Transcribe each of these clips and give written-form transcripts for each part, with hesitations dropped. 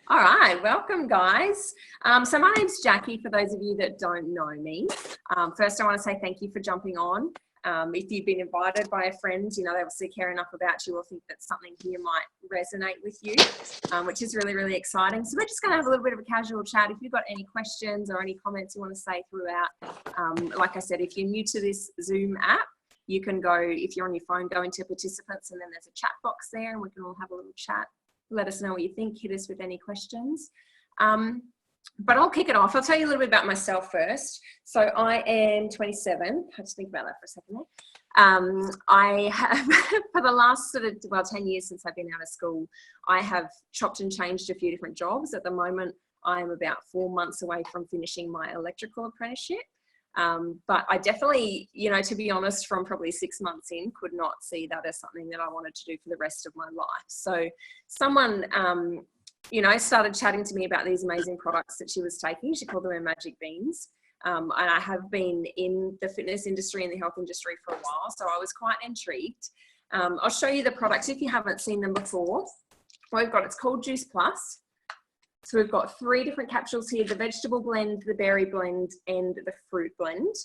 All right, welcome guys. So my name's Jackie, for those of you that don't know me. First I want to say thank you for jumping on. If you've been invited by a friend, you know, they obviously care enough about you or think that something here might resonate with you, which is really, really exciting. So we're just going to have a little bit of a casual chat. If you've got any questions or any comments you want to say throughout, like I said, if you're new to this Zoom app, you can go, if you're on your phone, go into participants and then there's a chat box there and we can all have a little chat. Let us know what you think, hit us with any questions. But I'll kick it off. I'll tell you a little bit about myself first. So I am 27. I had to think about that for a second there. I have, for the last 10 years since I've been out of school, I have chopped and changed a few different jobs. At the moment, I'm about 4 months away from finishing my electrical apprenticeship. But I definitely, you know, to be honest, from probably 6 months in, could not see that as something that I wanted to do for the rest of my life. So someone, you know, started chatting to me about these amazing products that she was taking. She called them her magic beans. And I have been in the fitness industry and the health industry for a while, so I was quite intrigued. I'll show you the products if you haven't seen them before. We've got, it's called Juice Plus. So we've got 3 different capsules here, the vegetable blend, the berry blend, and the fruit blend.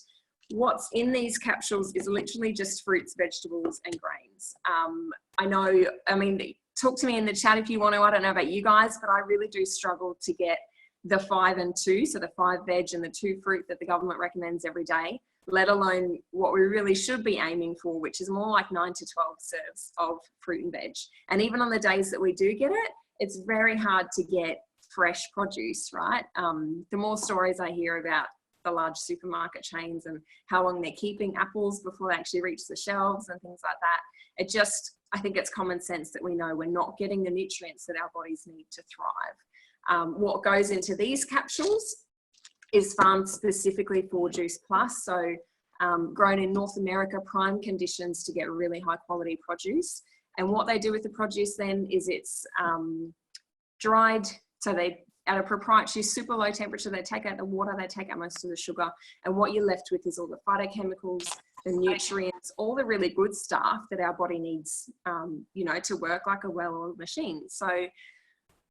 What's in these capsules is literally just fruits, vegetables, and grains. I mean, talk to me in the chat if you want to. I don't know about you guys, but I really do struggle to get the 5 and 2, so the 5 veg and the 2 fruit that the government recommends every day, let alone what we really should be aiming for, which is more like 9 to 12 serves of fruit and veg. And even on the days that we do get it, it's very hard to get fresh produce, right? The more stories I hear about the large supermarket chains and how long they're keeping apples before they actually reach the shelves and things like that, I think it's common sense that we know we're not getting the nutrients that our bodies need to thrive. What goes into these capsules is farmed specifically for Juice Plus, so grown in North America, prime conditions to get really high quality produce. And what they do with the produce then is it's dried. So they, at a proprietary super low temperature, they take out the water, they take out most of the sugar, and what you're left with is all the phytochemicals, the nutrients, all the really good stuff that our body needs, you know, to work like a well-oiled machine. So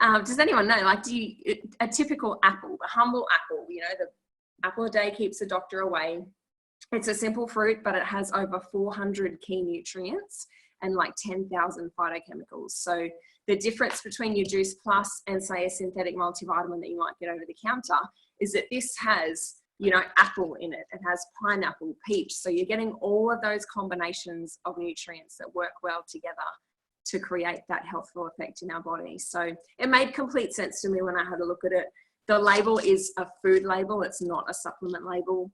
does anyone know, like, a typical apple, the humble apple, you know, the apple a day keeps the doctor away. It's a simple fruit, but it has over 400 key nutrients and like 10,000 phytochemicals. So the difference between your Juice Plus and say a synthetic multivitamin that you might get over the counter is that this has, you know, apple in it. It has pineapple, peach. So you're getting all of those combinations of nutrients that work well together to create that healthful effect in our body. So it made complete sense to me when I had a look at it. The label is a food label. It's not a supplement label.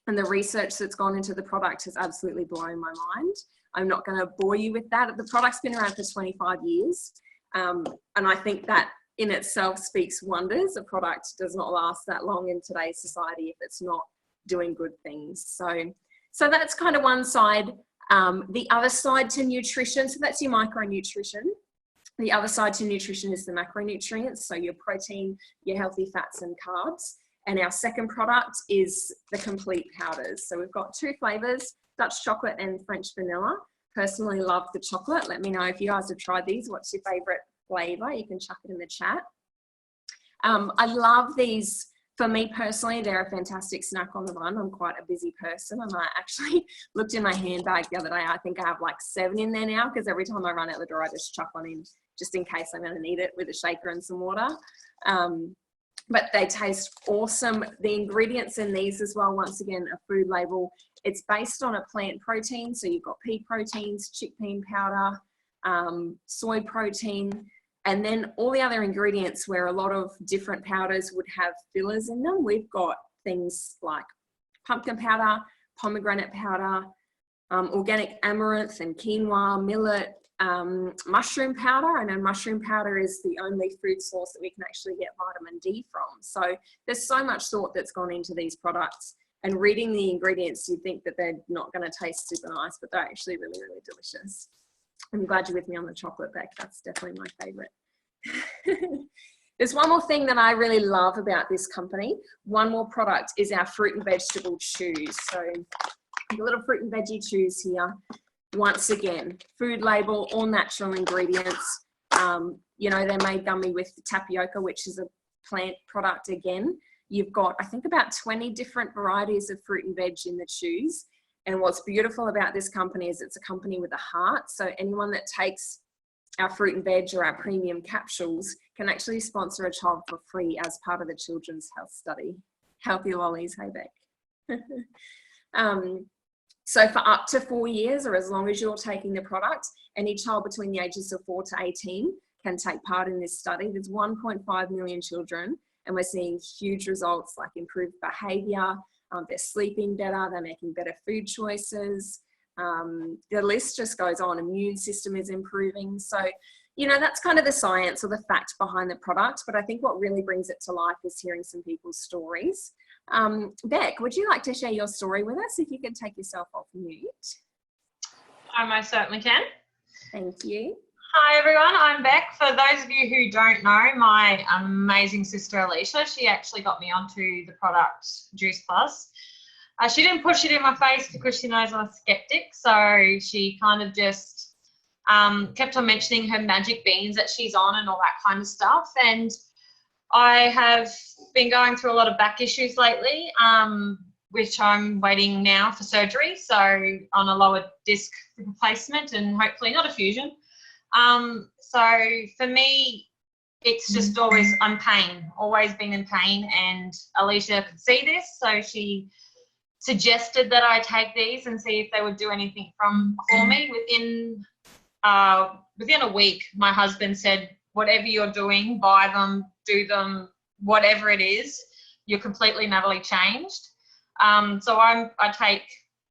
And the research that's gone into the product has absolutely blown my mind. I'm not going to bore you with that. The product's been around for 25 years. And I think that in itself speaks wonders. A product does not last that long in today's society if it's not doing good things. So that's kind of one side. The other side to nutrition, so that's your micronutrition. The other side to nutrition is the macronutrients, so your protein, your healthy fats and carbs. And our second product is the complete powders. So we've got 2 flavors, Dutch chocolate and French vanilla. Personally love the chocolate. Let me know if you guys have tried these. What's your favorite flavor? You can chuck it in the chat. I love these. For me personally, they're a fantastic snack on the run. I'm quite a busy person, and I actually looked in my handbag the other day. I think I have like 7 in there now, because every time I run out the door, I just chuck one in just in case I'm going to need it, with a shaker and some water. But they taste awesome. The ingredients in these as well, once again, a food label. It's based on a plant protein. So you've got pea proteins, chickpea powder, soy protein, and then all the other ingredients where a lot of different powders would have fillers in them. We've got things like pumpkin powder, pomegranate powder, organic amaranth and quinoa, millet, mushroom powder. I know mushroom powder is the only food source that we can actually get vitamin D from. So there's so much thought that's gone into these products, and reading the ingredients, you think that they're not going to taste super nice, but they're actually really, really delicious. I'm glad you're with me on the chocolate, Beck. That's definitely my favorite. There's one more thing that I really love about this company. One more product is our fruit and vegetable chews. So the little fruit and veggie chews here. Once again, food label, all natural ingredients. You know, they're made gummy with tapioca, which is a plant product again. You've got, I think, about 20 different varieties of fruit and veg in the chews. And what's beautiful about this company is it's a company with a heart. So anyone that takes our fruit and veg or our premium capsules can actually sponsor a child for free as part of the Children's Health Study. Healthy lollies, hey Beck. So for up to 4 years, or as long as you're taking the product, any child between the ages of 4 to 18 can take part in this study. There's 1.5 million children, and we're seeing huge results like improved behaviour, they're sleeping better, they're making better food choices. The list just goes on. Immune system is improving. So, you know, that's kind of the science or the fact behind the product. But I think what really brings it to life is hearing some people's stories. Beck, would you like to share your story with us? If you could take yourself off mute. I most certainly can. Thank you. Hi everyone, I'm Beck. For those of you who don't know, my amazing sister Alicia, she actually got me onto the product Juice Plus. She didn't push it in my face because she knows I'm a skeptic, so she kind of just kept on mentioning her magic beans that she's on and all that kind of stuff. And I have been going through a lot of back issues lately, which I'm waiting now for surgery, so on a lower disc replacement and hopefully not a fusion. So for me, it's just always, I'm always been in pain, and Alicia could see this, so she suggested that I take these and see if they would do anything for me. Within a week, my husband said, whatever you're doing, buy them, do them, whatever it is, you're completely and utterly changed. So I take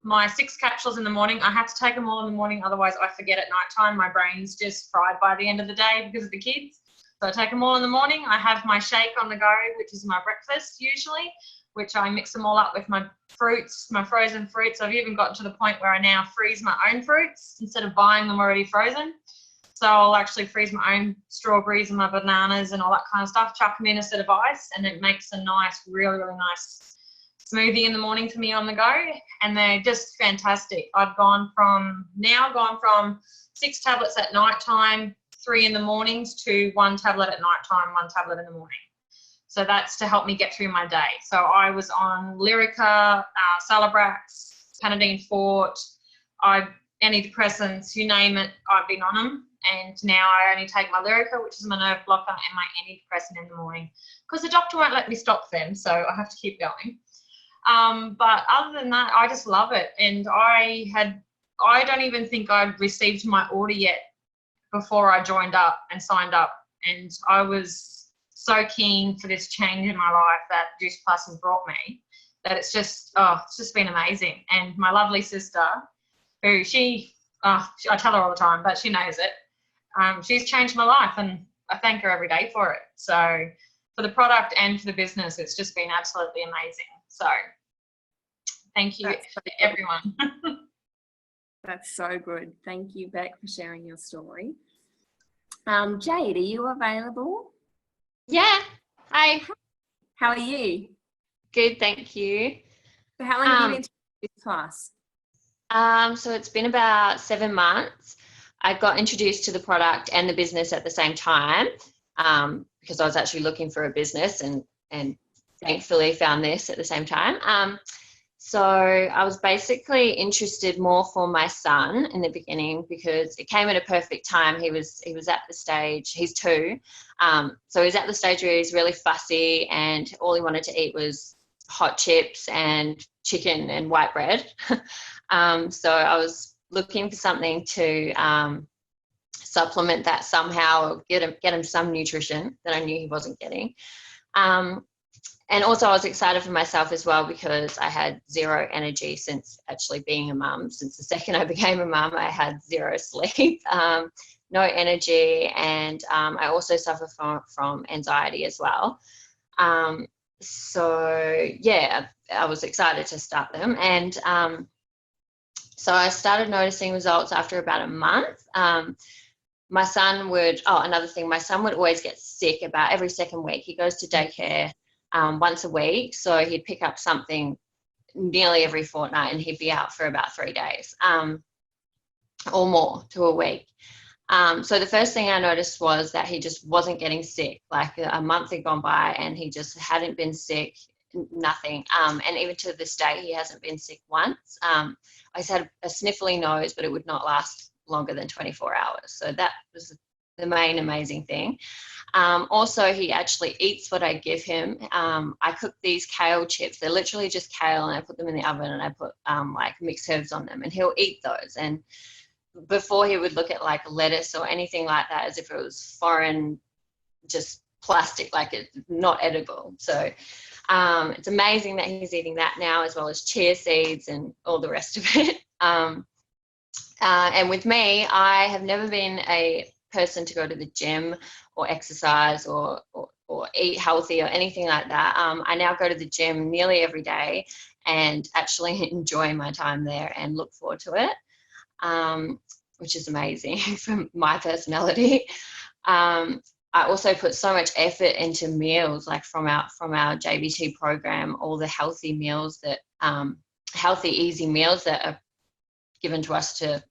my 6 capsules in the morning. I have to take them all in the morning, otherwise I forget at night time. My brain's just fried by the end of the day because of the kids. So I take them all in the morning. I have my shake on the go, which is my breakfast usually, which I mix them all up with my fruits, my frozen fruits. I've even gotten to the point where I now freeze my own fruits instead of buying them already frozen. So I'll actually freeze my own strawberries and my bananas and all that kind of stuff, chuck them in instead of ice, and it makes a nice, really, really nice smoothie in the morning for me on the go. And they're just fantastic. I've gone from 6 tablets at night time, 3 in the mornings, to 1 tablet at night time, 1 tablet in the morning. So that's to help me get through my day. So I was on Lyrica, Celebrax, Panadeine Forte, antidepressants, you name it, I've been on them. And now I only take my Lyrica, which is my nerve blocker, and my antidepressant in the morning, because the doctor won't let me stop them, so I have to keep going. But other than that, I just love it. And I don't even think I'd received my order yet before I joined up and signed up. And I was so keen for this change in my life that Juice Plus has brought me, that it's just been amazing. And my lovely sister, who I tell her all the time, but she knows it. She's changed my life, and I thank her every day for it. So for the product and for the business, it's just been absolutely amazing. So thank you, everyone. That's so good. Thank you, Beck, for sharing your story. Jade, are you available? Yeah. Hi. How are you? Good, thank you. So how long have you been in this class? So it's been about 7 months. I got introduced to the product and the business at the same time, because I was actually looking for a business, and thankfully found this at the same time. So I was basically interested more for my son in the beginning, because it came at a perfect time. He was at the stage, he's 2. So he's at the stage where he's really fussy, and all he wanted to eat was hot chips and chicken and white bread. So I was looking for something to supplement that somehow, or get him some nutrition that I knew he wasn't getting. And also I was excited for myself as well, because I had 0 energy since actually being a mum. Since the second I became a mum, I had 0 sleep, no energy, and I also suffer from anxiety as well. So yeah, I was excited to start them. And so I started noticing results after about a month. My son would always get sick about every second week. He goes to daycare once a week, so he'd pick up something nearly every fortnight, and he'd be out for about 3 days or more to a week. So the first thing I noticed was that he just wasn't getting sick. Like a month had gone by and he just hadn't been sick, nothing. And even to this day, he hasn't been sick once. I had a sniffly nose, but it would not last longer than 24 hours. So that was the main amazing thing. Also, he actually eats what I give him. I cook these kale chips. They're literally just kale, and I put them in the oven and I put like mixed herbs on them, and he'll eat those. And before, he would look at like lettuce or anything like that as if it was foreign, just plastic, like it's not edible. So it's amazing that he's eating that now, as well as chia seeds and all the rest of it. And with me, I have never been a person to go to the gym or exercise or eat healthy or anything like that. I now go to the gym nearly every day and actually enjoy my time there and look forward to it, which is amazing for my personality. I also put so much effort into meals, like from our JBT program, all the healthy meals that healthy, easy meals that are given to us to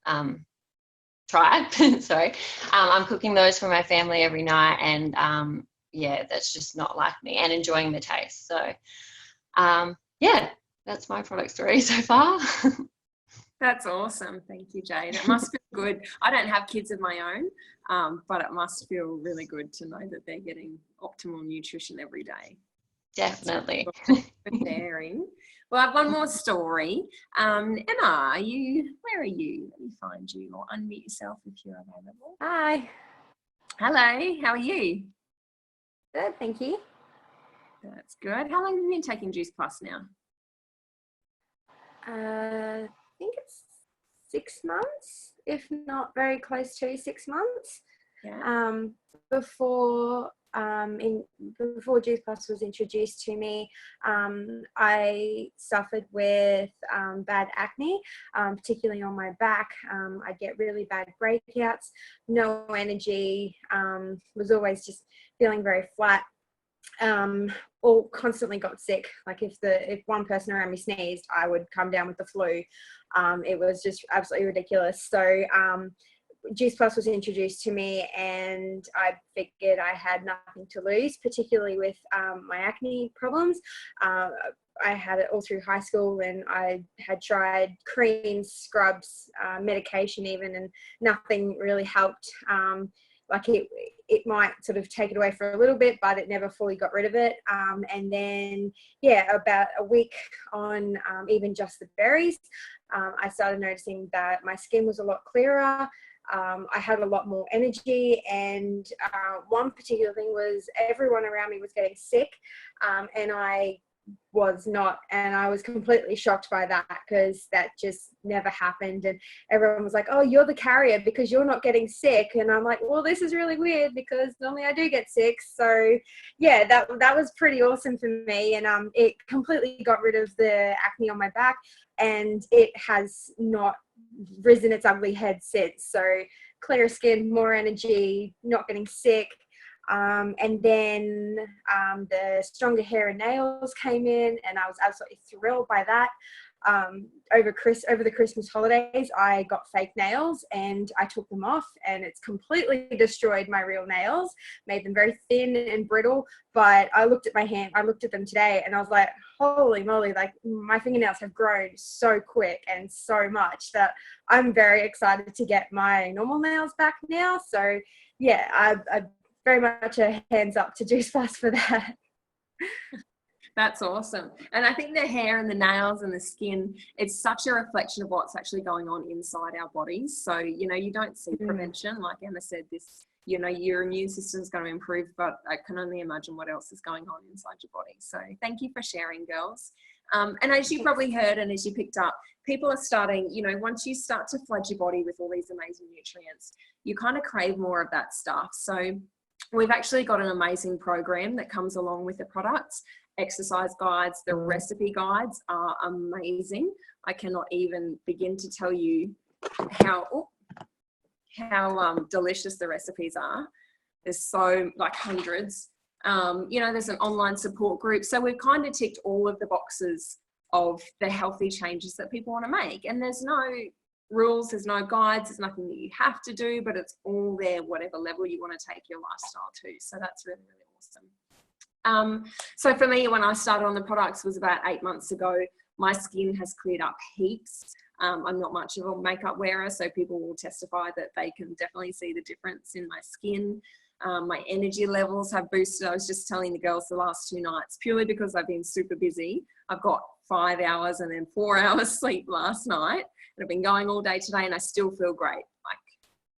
try. Sorry, I'm cooking those for my family every night, and yeah, that's just not like me, and enjoying the taste. So yeah, that's my product story so far. That's awesome. Thank you, Jade. It must feel good. I don't have kids of my own, but it must feel really good to know that they're getting optimal nutrition every day. Definitely. Sharing. Well, I have one more story. Emma, where are you? Let me find you, or unmute yourself if you're available. Hi. Hello, how are you? Good, thank you. That's good. How long have you been taking Juice Plus now? I think it's 6 months, if not very close to 6 months. Yeah. Before Juice Plus was introduced to me, I suffered with bad acne, particularly on my back. I'd get really bad breakouts, no energy, was always just feeling very flat. Or constantly got sick. Like if one person around me sneezed, I would come down with the flu. It was just absolutely ridiculous. So Juice Plus was introduced to me, and I figured I had nothing to lose, particularly with my acne problems. I had it all through high school, and I had tried creams, scrubs, medication even, and nothing really helped. Like it might sort of take it away for a little bit, but it never fully got rid of it. And then, yeah, about a week on even just the berries, I started noticing that my skin was a lot clearer. I had a lot more energy, and one particular thing was everyone around me was getting sick, and I was not, and I was completely shocked by that, because that just never happened. And everyone was like, oh, you're the carrier because you're not getting sick. And I'm like, well, this is really weird because normally I do get sick. So yeah, that was pretty awesome for me. And it completely got rid of the acne on my back, and it has not risen its ugly head since. So clearer skin, more energy, not getting sick. And then the stronger hair and nails came in, and I was absolutely thrilled by that. Over the Christmas holidays, I got fake nails and I took them off, and it's completely destroyed my real nails, made them very thin and brittle. But I looked at my hand, I looked at them today, and I was like, holy moly, like my fingernails have grown so quick and so much that I'm very excited to get my normal nails back now. So yeah, I very much a hands up to Juice Plus for that. That's awesome. And I think the hair and the nails and the skin, it's such a reflection of what's actually going on inside our bodies. So, you know, you don't see prevention. Like Emma said, this, you know, your immune system is going to improve, but I can only imagine what else is going on inside your body. So thank you for sharing, girls. And as you probably heard, and as you picked up, people are starting, you know, once you start to flood your body with all these amazing nutrients, you kind of crave more of that stuff. So we've actually got an amazing program that comes along with the products. Exercise guides, the recipe guides are amazing. I cannot even begin to tell you how delicious the recipes are. There's so, like, hundreds. You know, there's an online support group. So we've kind of ticked all of the boxes of the healthy changes that people want to make. And there's no rules, there's no guides, there's nothing that you have to do, but it's all there, whatever level you want to take your lifestyle to. So that's really, really awesome. So for me, when I started on the products was about 8 months ago. My skin has cleared up heaps. I'm not much of a makeup wearer, so people will testify that they can definitely see the difference in my skin. My energy levels have boosted. I was just telling the girls the last 2 nights, purely because I've been super busy. I've got 5 hours and then 4 hours sleep last night. And I've been going all day today and I still feel great. Like,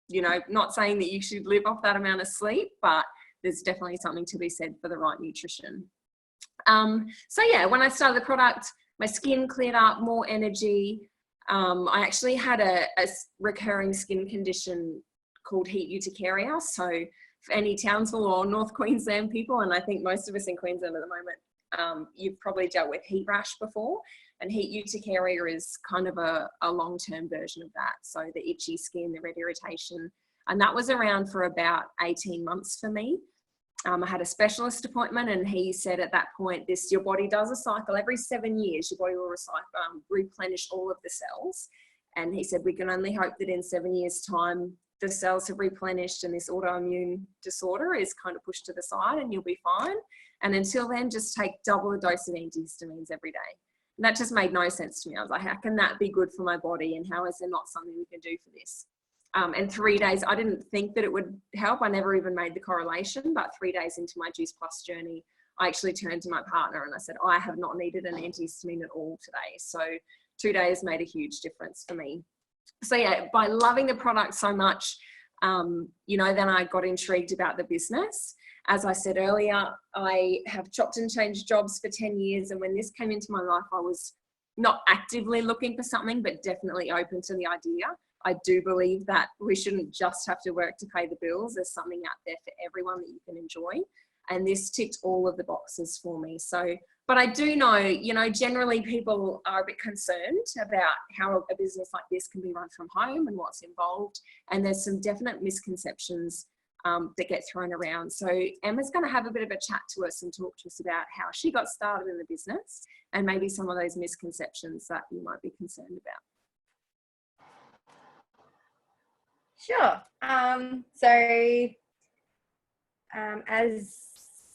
you know, not saying that you should live off that amount of sleep, but there's definitely something to be said for the right nutrition. So yeah, when I started the product, my skin cleared up, more energy. I actually had a recurring skin condition called heat urticaria. So for any Townsville or North Queensland people, and I think most of us in Queensland at the moment, you've probably dealt with heat rash before, and heat urticaria is kind of a long-term version of that. So the itchy skin, the red irritation, and that was around for about 18 months for me. I had a specialist appointment and he said at that point, your body does a cycle every 7 years, your body will replenish all of the cells. And he said, we can only hope that in 7 years' time, the cells have replenished and this autoimmune disorder is kind of pushed to the side and you'll be fine. And until then, just take double the dose of antihistamines every day. And that just made no sense to me. I was like, how can that be good for my body? And how is there not something we can do for this? And 3 days, I didn't think that it would help. I never even made the correlation, but 3 days into my Juice Plus journey, I actually turned to my partner and I said, I have not needed an antihistamine at all today. So 2 days made a huge difference for me. So yeah, by loving the product so much, you know, then I got intrigued about the business. As I said earlier, I have chopped and changed jobs for 10 years. And when this came into my life, I was not actively looking for something, but definitely open to the idea. I do believe that we shouldn't just have to work to pay the bills. There's something out there for everyone that you can enjoy. And this ticked all of the boxes for me. So, but I do know, you know, generally people are a bit concerned about how a business like this can be run from home and what's involved. And there's some definite misconceptions that get thrown around. So Emma's going to have a bit of a chat to us and talk to us about how she got started in the business and maybe some of those misconceptions that you might be concerned about. Sure. As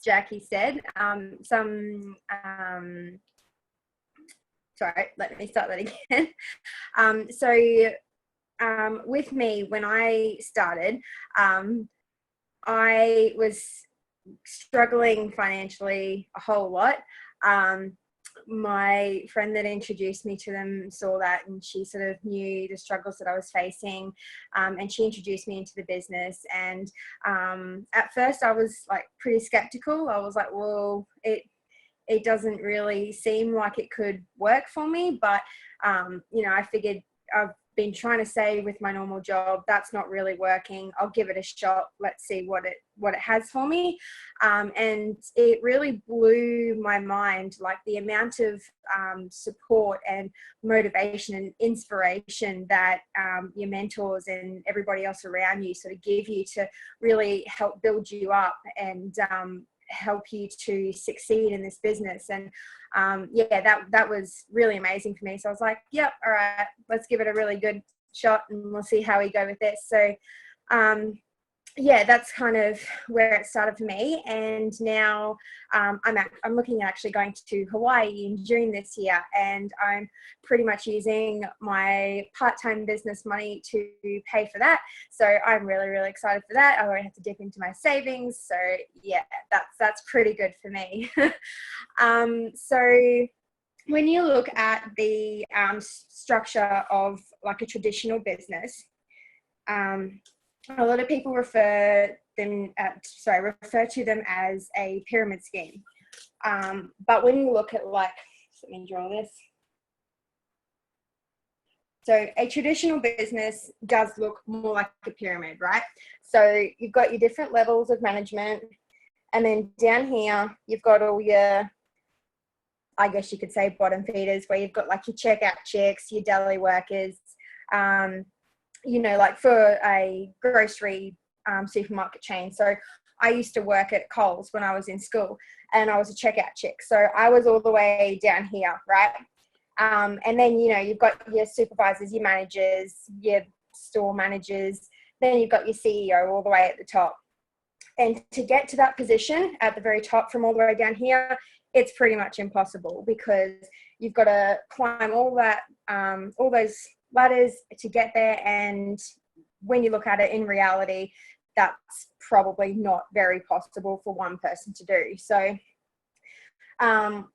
Jackie said, sorry, let me start that again. With me, when I started, I was struggling financially a whole lot. My friend that introduced me to them saw that and she sort of knew the struggles that I was facing, and she introduced me into the business. And at first I was like pretty skeptical. I was like, well, it doesn't really seem like it could work for me, but you know, I figured I've been trying to say with my normal job, that's not really working. I'll give it a shot. Let's see what it has for me. And it really blew my mind, like the amount of support and motivation and inspiration that your mentors and everybody else around you sort of give you to really help build you up and help you to succeed in this business. And yeah, that was really amazing for me. So I was like, yep, all right, let's give it a really good shot and we'll see how we go with this. So yeah, that's kind of where it started for me. And now I'm looking at actually going to Hawaii in June this year, and I'm pretty much using my part-time business money to pay for that. So I'm really, really excited for that. I won't have to dip into my savings. So yeah, that's pretty good for me. So when you look at the structure of like a traditional business, a lot of people refer to them as a pyramid scheme. But when you look at, like, let me draw this. So a traditional business does look more like a pyramid, right? So you've got your different levels of management, and then down here, you've got all your, I guess you could say, bottom feeders, where you've got like your checkout chicks, your deli workers, you know, like for a grocery supermarket chain. So I used to work at Coles when I was in school, and I was a checkout chick. So I was all the way down here, right? And then, you know, you've got your supervisors, your managers, your store managers, then you've got your CEO all the way at the top. And to get to that position at the very top from all the way down here, it's pretty much impossible, because you've got to climb all those ladders to get there. And when you look at it in reality, that's probably not very possible for one person to do. So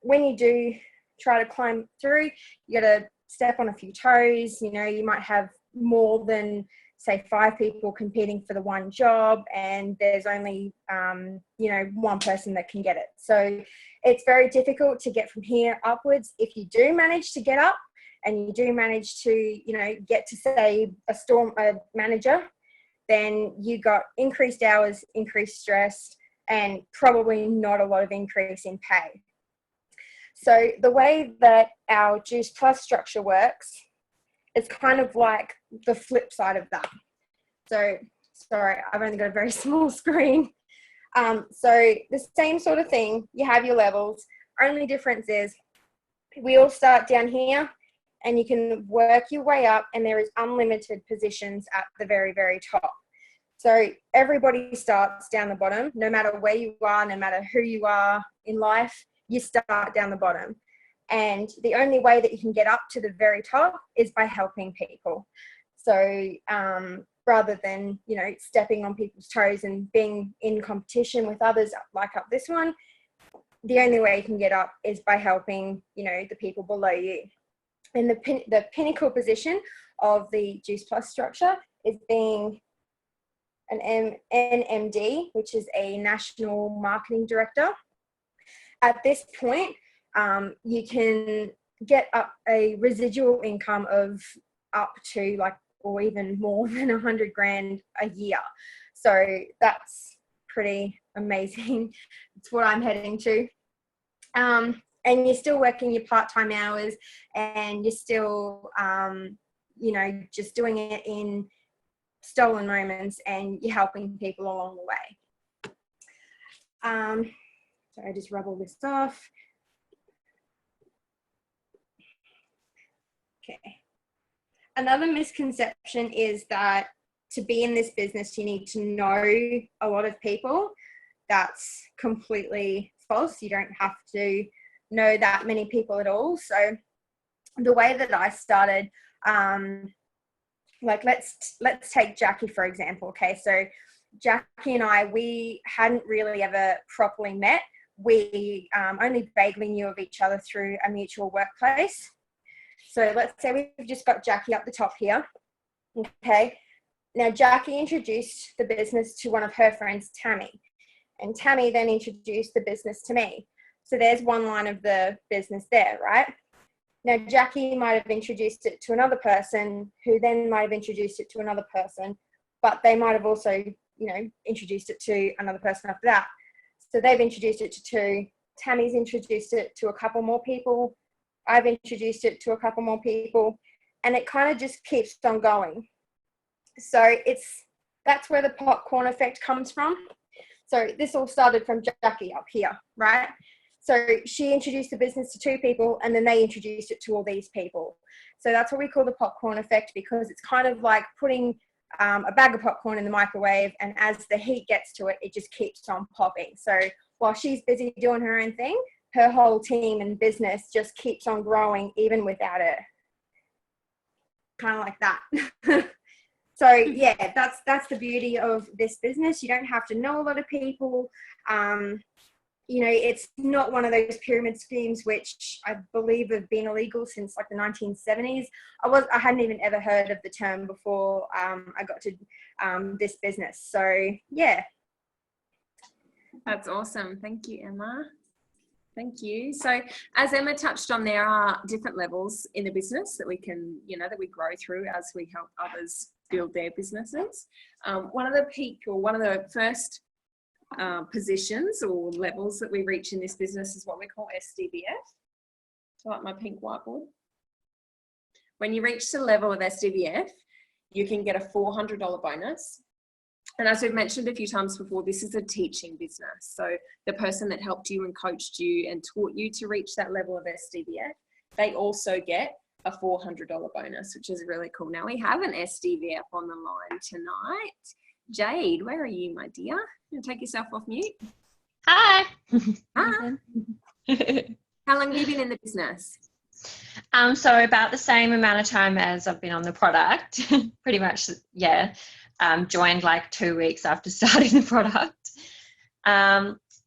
when you do try to climb through, you got to step on a few toes. You know, you might have more than, say, 5 people competing for the one job, and there's only, you know, one person that can get it. So it's very difficult to get from here upwards. If you do manage to get up and you do manage to, you know, get to, say, a manager, then you got increased hours, increased stress, and probably not a lot of increase in pay. So the way that our Juice Plus structure works, it's kind of like the flip side of that. So, sorry, I've only got a very small screen. So the same sort of thing, you have your levels. Only difference is we all start down here, and you can work your way up, and there is unlimited positions at the very, very top. So everybody starts down the bottom, no matter where you are, no matter who you are in life, you start down the bottom. And the only way that you can get up to the very top is by helping people. So rather than, you know, stepping on people's toes and being in competition with others like up this one, the only way you can get up is by helping, you know, the people below you. And the pinnacle position of the Juice Plus structure is being an NMD, which is a National Marketing Director. At this point, you can get up a residual income of up to, like, or even more than 100 grand a year. So that's pretty amazing. It's what I'm heading to. And you're still working your part-time hours, and you're still, you know, just doing it in stolen moments, and you're helping people along the way. So I just rub all this off. Okay. Another misconception is that to be in this business, you need to know a lot of people. That's completely false. You don't have to know that many people at all. So the way that I started, like let's take Jackie, for example. Okay, so Jackie and I, we hadn't really ever properly met. We only vaguely knew of each other through a mutual workplace. So let's say we've just got Jackie up the top here. Okay, now Jackie introduced the business to one of her friends, Tammy, and Tammy then introduced the business to me. So there's one line of the business there, right? Now Jackie might have introduced it to another person, who then might have introduced it to another person, but they might have also, you know, introduced it to another person after that. So they've introduced it to 2. Tammy's introduced it to a couple more people. I've introduced it to a couple more people, and it kind of just keeps on going. So that's where the popcorn effect comes from. So this all started from Jackie up here, right? So she introduced the business to 2 people, and then they introduced it to all these people. So that's what we call the popcorn effect, because it's kind of like putting a bag of popcorn in the microwave, and as the heat gets to it, it just keeps on popping. So while she's busy doing her own thing, her whole team and business just keeps on growing even without her. Kind of like that. So yeah, that's the beauty of this business. You don't have to know a lot of people. You know, it's not one of those pyramid schemes which I believe have been illegal since like the 1970s. I hadn't even ever heard of the term before I got to this business. So yeah. That's awesome. Thank you, Emma. Thank you. So as Emma touched on, there are different levels in the business that we can, you know, that we grow through as we help others build their businesses. One of the first positions or levels that we reach in this business is what we call SDVF. So like my pink whiteboard. When you reach the level of SDVF, you can get a $400 bonus. And as we've mentioned a few times before, this is a teaching business. So the person that helped you and coached you and taught you to reach that level of SDVF they also get a $400 bonus, which is really cool. Now we have an SDV up on the line tonight. Jade, where are you, my dear? You take yourself off mute. Hi. Hi. How long have you been in the business? So about the same amount of time as I've been on the product, pretty much, yeah. Joined like 2 weeks after starting the product.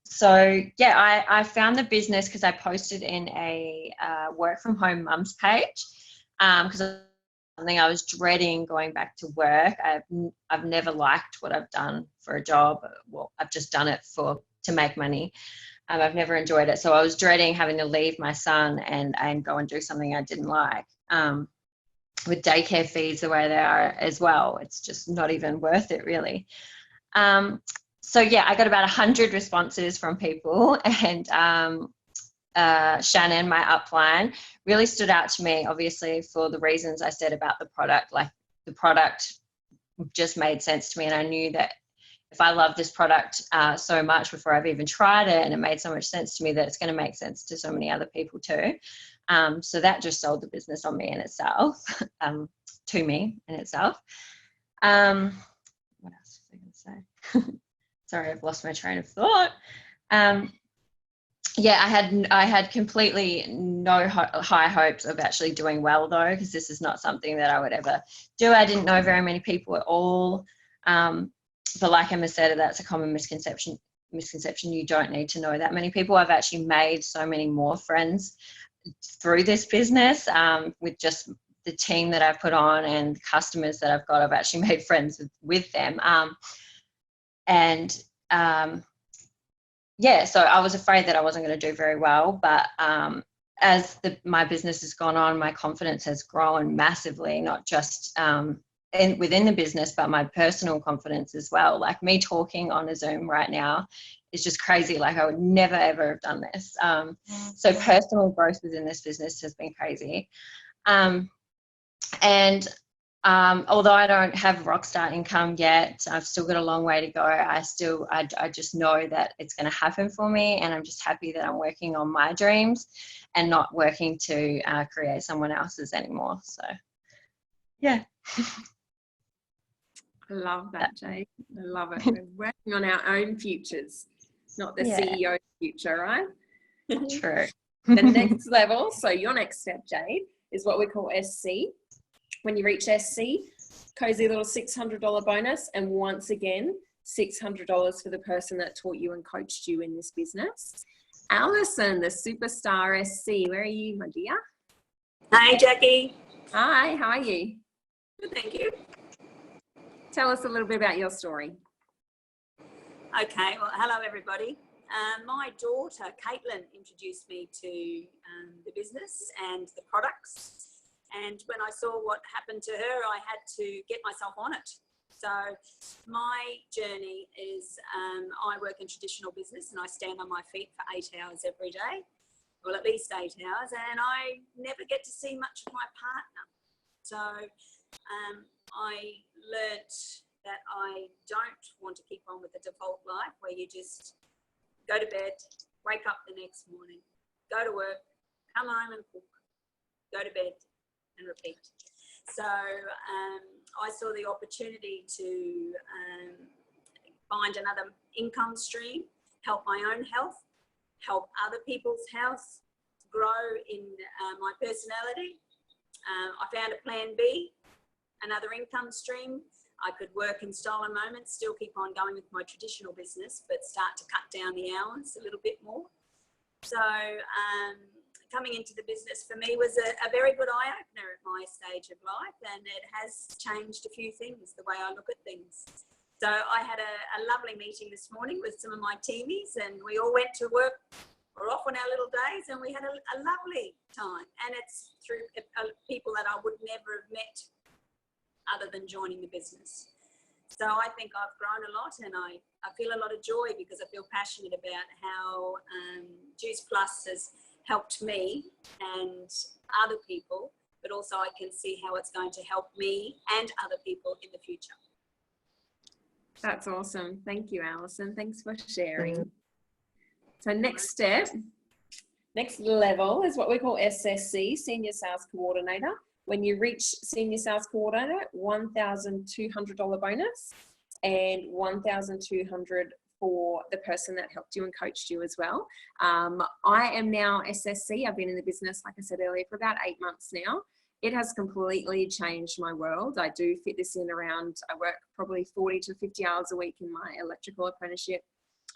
So yeah, I found the business because I posted in a work from home mums page because something I was dreading going back to work. I've never liked what I've done for a job. Well, I've just done it to make money. I've never enjoyed it. So I was dreading having to leave my son and go and do something I didn't like. With daycare fees the way they are as well, it's just not even worth it really. So yeah, I got about 100 responses from people, and Shannon, my upline, really stood out to me, obviously for the reasons I said about the product. Like the product just made sense to me, and I knew that if I love this product so much before I've even tried it, and it made so much sense to me, that it's going to make sense to so many other people too. So that just sold the business on me in itself, to me in itself. What else was I going to say? Sorry, I've lost my train of thought. Yeah, I had completely no high hopes of actually doing well though, because this is not something that I would ever do. I didn't know very many people at all. But like Emma said, that's a common misconception. You don't need to know that many people. I've actually made so many more friends through this business with just the team that I've put on and customers that I've got. I've actually made friends with them. Yeah, so I was afraid that I wasn't going to do very well, but as my business has gone on, my confidence has grown massively, not just within the business, but my personal confidence as well. Like me talking on a Zoom right now is just crazy. Like I would never, ever have done this. So personal growth within this business has been crazy. Although I don't have rockstar income yet, I've still got a long way to go. I just know that it's going to happen for me, and I'm just happy that I'm working on my dreams and not working to create someone else's anymore. So, yeah. I love that, Jade. I love it. We're working on our own futures, not the CEO future, right? True. The next level, so your next step, Jade, is what we call SC. When you reach SC, cozy little $600 bonus, and once again, $600 for the person that taught you and coached you in this business. Alison, the superstar SC, where are you, my dear? Hi, Jackie. Hi, how are you? Good, thank you. Tell us a little bit about your story. Okay, well, hello, everybody. My daughter, Caitlin, introduced me to the business and the products. And when I saw what happened to her, I had to get myself on it. So my journey is I work in traditional business and I stand on my feet for 8 hours every day, well, at least 8 hours, and I never get to see much of my partner. So I learnt that I don't want to keep on with the default life where you just go to bed, wake up the next morning, go to work, come home and cook, go to bed and repeat. So I saw the opportunity to find another income stream, help my own health, help other people's health, grow in my personality. I found a plan B, another income stream. I could work in stolen moments, still keep on going with my traditional business, but start to cut down the hours a little bit more. So coming into the business for me was a very good eye-opener at my stage of life, and it has changed a few things, the way I look at things. So I had a lovely meeting this morning with some of my teamies, and we all went to work. We're off on our little days, and we had a lovely time. And it's through people that I would never have met other than joining the business. So I think I've grown a lot, and I feel a lot of joy because I feel passionate about how Juice Plus has helped me and other people, but also I can see how it's going to help me and other people in the future. That's awesome. Thank you, Alison. Thanks for sharing. So next step, Next level is what we call SSC, Senior Sales Coordinator. When you reach Senior Sales Coordinator, $1,200 bonus and $1,200 for the person that helped you and coached you as well. I am now SSC. I've been in the business, like I said earlier, for about 8 months now. It has completely changed my world. I do fit this in around, I work probably 40 to 50 hours a week in my electrical apprenticeship.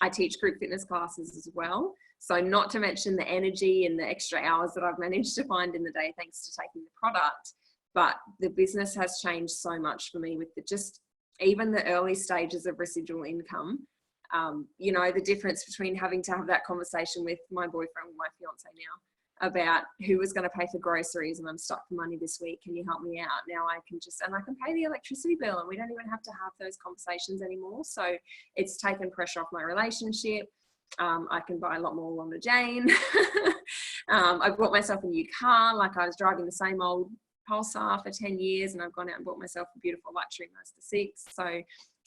I teach group fitness classes as well. So not to mention the energy and the extra hours that I've managed to find in the day thanks to taking the product. But the business has changed so much for me with just even the early stages of residual income. You know, the difference between having to have that conversation with my boyfriend, my fiance now, about who was going to pay for groceries and I'm stuck for money this week. Can you help me out? Now I can I can pay the electricity bill and we don't even have to have those conversations anymore. So it's taken pressure off my relationship. I can buy a lot more Londa Jane. I bought myself a new car. Like I was driving the same old Pulsar for 10 years and I've gone out and bought myself a beautiful luxury Mazda 6. So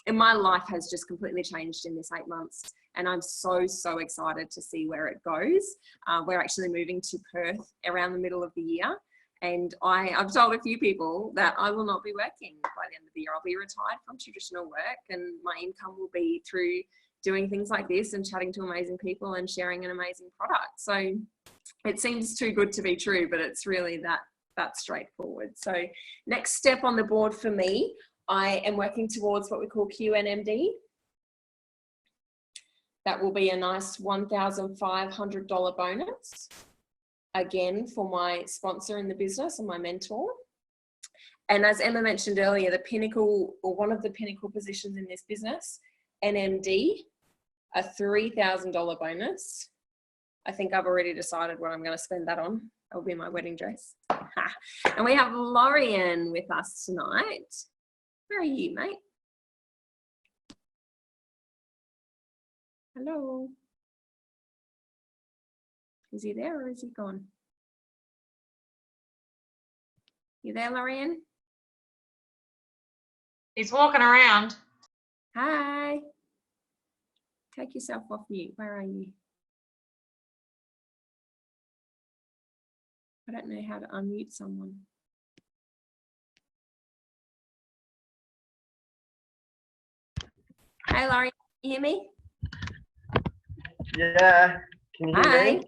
and my life has just completely changed in this 8 months and I'm so excited to see where it goes. We're actually moving to Perth around the middle of the year and I've told a few people that I will not be working by the end of the year. I'll be retired from traditional work and my income will be through doing things like this and chatting to amazing people and sharing an amazing product. So it seems too good to be true, but it's really that straightforward. So next step on the board for me, I am working towards what we call QNMD. That will be a nice $1,500 bonus. Again, for my sponsor in the business and my mentor. And as Emma mentioned earlier, the pinnacle or one of the pinnacle positions in this business, NMD, a $3,000 bonus. I think I've already decided what I'm going to spend that on. It'll be my wedding dress. And we have Lorian with us tonight. Where are you, mate? Hello. Is he there or is he gone? You there, Lorian? He's walking around. Hi. Take yourself off mute. Where are you? I don't know how to unmute someone. Hey, Laurie, can you hear me? Yeah, can you hear me?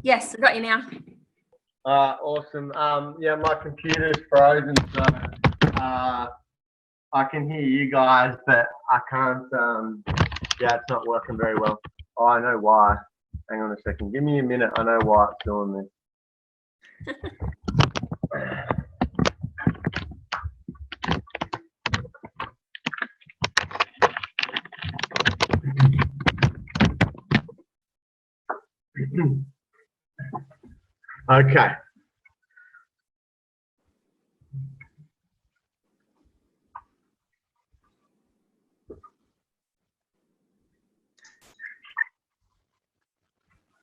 Yes, I've got you now. Awesome. Yeah, my computer's frozen, so I can hear you guys, but I can't. Yeah, it's not working very well. Oh, I know why. Hang on a second. Give me a minute. I know why it's doing this. Okay.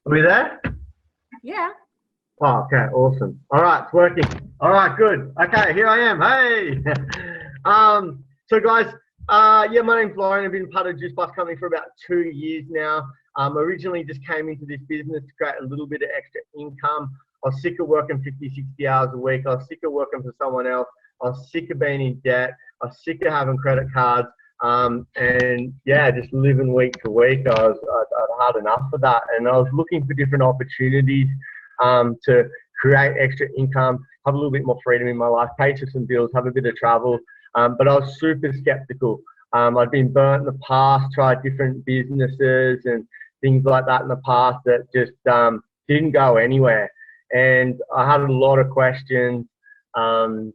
Are we there? Yeah. Oh, okay, awesome. All right, it's working. All right, good. Okay, here I am. Hey. So guys, yeah, my name's Lauren. I've been part of Juice Plus Company for about 2 years now. Originally just came into this business to create a little bit of extra income. I was sick of working 50, 60 hours a week. I was sick of working for someone else. I was sick of being in debt. I was sick of having credit cards. And yeah, just living week to week. I'd had enough of that. And I was looking for different opportunities to create extra income, have a little bit more freedom in my life, pay for some bills, have a bit of travel. But I was super skeptical. I'd been burnt in the past, tried different businesses and things like that in the past that just didn't go anywhere. And I had a lot of questions, but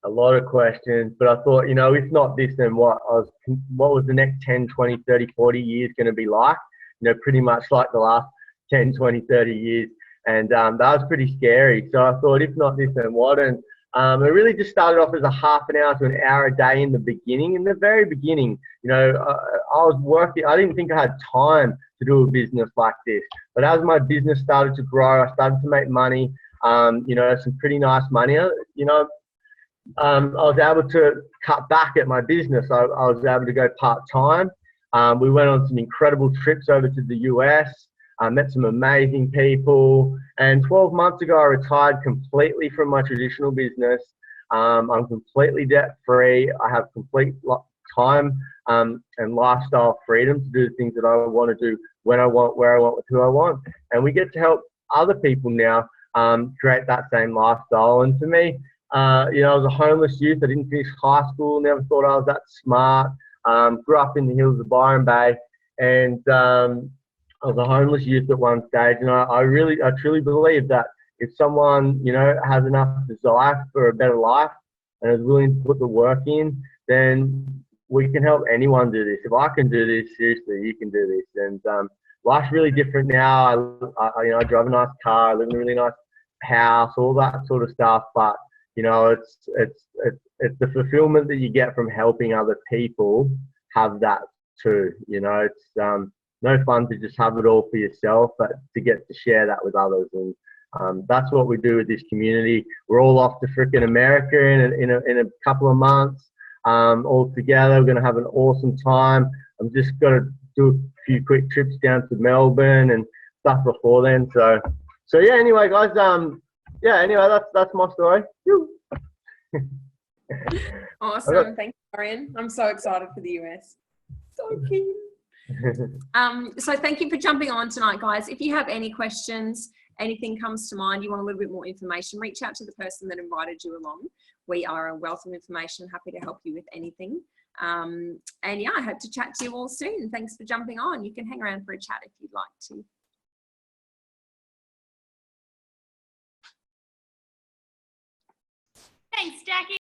I thought, you know, if not this, then what? What was the next 10, 20, 30, 40 years going to be like? You know, pretty much like the last 10, 20, 30 years. And that was pretty scary. So I thought, if not this, then what? And it really just started off as a half an hour to an hour a day in the beginning. In the very beginning, you know, I was working. I didn't think I had time to do a business like this. But as my business started to grow, I started to make money. You know, some pretty nice money. You know, I was able to cut back at my business. I was able to go part-time. We went on some incredible trips over to the US. I met some amazing people. And 12 months ago, I retired completely from my traditional business. I'm completely debt free. I have complete time and lifestyle freedom to do the things that I want to do when I want, where I want, with who I want. And we get to help other people now create that same lifestyle. And for me, you know, I was a homeless youth. I didn't finish high school, never thought I was that smart. Grew up in the hills of Byron Bay, and I was a homeless youth at one stage. And I truly believe that if someone, you know, has enough desire for a better life and is willing to put the work in, then we can help anyone do this. If I can do this, seriously, you can do this. And life's really different now. You know, I drive a nice car, I live in a really nice house, all that sort of stuff. But you know, it's the fulfillment that you get from helping other people have that too. You know, it's no fun to just have it all for yourself, but to get to share that with others. And that's what we do with this community. We're all off to frickin' America in a couple of months, all together. We're gonna have an awesome time. I'm just gonna do a few quick trips down to Melbourne and stuff before then. So yeah. Anyway, guys. Yeah. Anyway, that's my story. Awesome. Thank you, Dorian. I'm so excited for the US. So keen. So thank you for jumping on tonight, guys. If you have any questions, anything comes to mind, you want a little bit more information, reach out to the person that invited you along. We are a wealth of information, happy to help you with anything. And yeah, I hope to chat to you all soon. Thanks for jumping on. You can hang around for a chat if you'd like to. Thanks, Jackie.